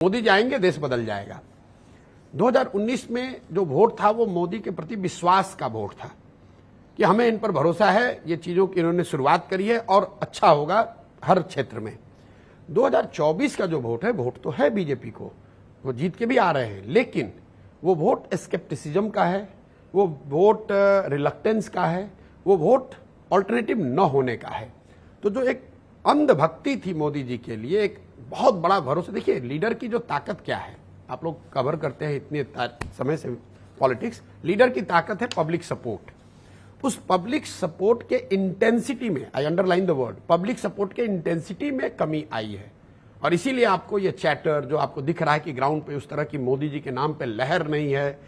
मोदी जाएंगे, देश बदल जाएगा। 2019 में जो वोट था वो मोदी के प्रति विश्वास का वोट था कि हमें इन पर भरोसा है, ये चीजों की इन्होंने शुरुआत करी है और अच्छा होगा हर क्षेत्र में। 2024 का जो वोट तो है बीजेपी को, वो जीत के भी आ रहे हैं, लेकिन वो वोट स्केप्टिसिज्म का है, वो वोट रिलक्टेंस का है, वो वोट ऑल्टरनेटिव न होने का है। तो जो एक अंधभक्ति थी मोदी जी के लिए, एक बहुत बड़ा भरोसा। देखिए लीडर की जो ताकत क्या है, आप लोग कवर करते हैं इतने समय से पॉलिटिक्स, लीडर की ताकत है पब्लिक सपोर्ट। उस पब्लिक सपोर्ट के इंटेंसिटी में, आई underline the word, public support के इंटेंसिटी में कमी आई है और इसीलिए आपको ये चैटर जो आपको दिख रहा है कि ग्राउंड पे उस तरह की मोदी जी के नाम पे लहर नहीं है।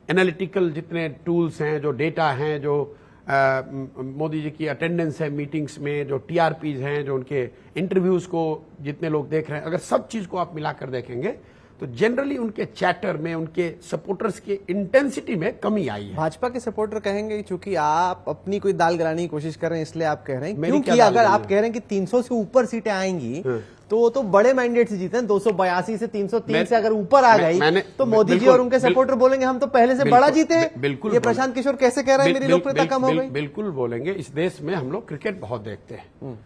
एनालिटिकल जितने टूल्स हैं, जो डेटा हैं, जो मोदी जी की अटेंडेंस है मीटिंग्स में, जो टीआरपीज हैं, जो उनके इंटरव्यूज को जितने लोग देख रहे हैं, अगर सब चीज को आप मिलाकर देखेंगे तो जनरली उनके चैटर में, उनके सपोर्टर्स की इंटेंसिटी में कमी आई है। भाजपा के सपोर्टर कहेंगे चूंकि आप अपनी कोई दाल गिराने की कोशिश कर रहे हैं इसलिए आप कह रहे हैं, क्योंकि अगर आप कह रहे हैं कि 300 से ऊपर सीटें आएंगी तो वो तो बड़े मैंडेट से जीते हैं। 282 से 303 से अगर ऊपर आ गई तो मोदी जी और उनके सपोर्टर बोलेंगे हम तो पहले से बड़ा जीते हैं। बिल्कुल, ये प्रशांत किशोर कैसे कह रहे हैं मेरी लोकप्रियता कम हो गई? बिल्कुल बोलेंगे। इस देश में हम लोग क्रिकेट बहुत देखते हैं।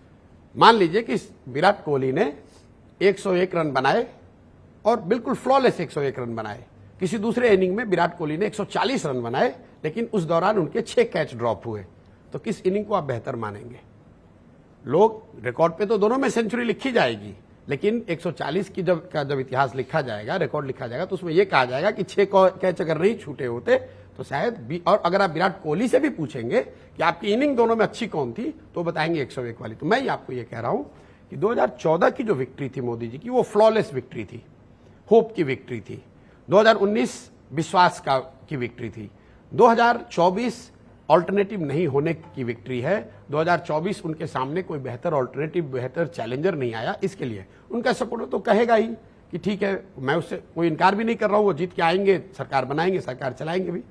मान लीजिए कि विराट कोहली ने 101 रन बनाए और बिल्कुल फ्लॉलेस 101 रन बनाए। किसी दूसरे इनिंग में विराट कोहली ने 140 रन बनाए, लेकिन उस दौरान उनके 6 कैच ड्रॉप हुए। तो किस इनिंग को आप बेहतर मानेंगे? लोग रिकॉर्ड पे तो दोनों में सेंचुरी लिखी जाएगी, लेकिन 140 की जब इतिहास लिखा जाएगा, रिकॉर्ड लिखा जाएगा, तो उसमें यह कहा जाएगा कि 6 कैच अगर नहीं छूटे होते तो शायद और अगर आप विराट कोहली से भी पूछेंगे कि आपकी इनिंग दोनों में अच्छी कौन थी तो बताएंगे 101 वाली। तो मैं ही आपको यह कह रहा हूं कि 2014 की जो विक्ट्री थी मोदी जी की, वो फ्लॉलेस विक्ट्री थी, होप की विक्ट्री थी। 2019 विश्वास की विक्ट्री थी। 2024 ऑल्टरनेटिव नहीं होने की विक्ट्री है। 2024 उनके सामने कोई बेहतर ऑल्टरनेटिव, बेहतर चैलेंजर नहीं आया। इसके लिए उनका सपोर्टर तो कहेगा ही कि ठीक है, मैं उससे कोई इनकार भी नहीं कर रहा हूं, वो जीत के आएंगे, सरकार बनाएंगे, सरकार चलाएंगे भी।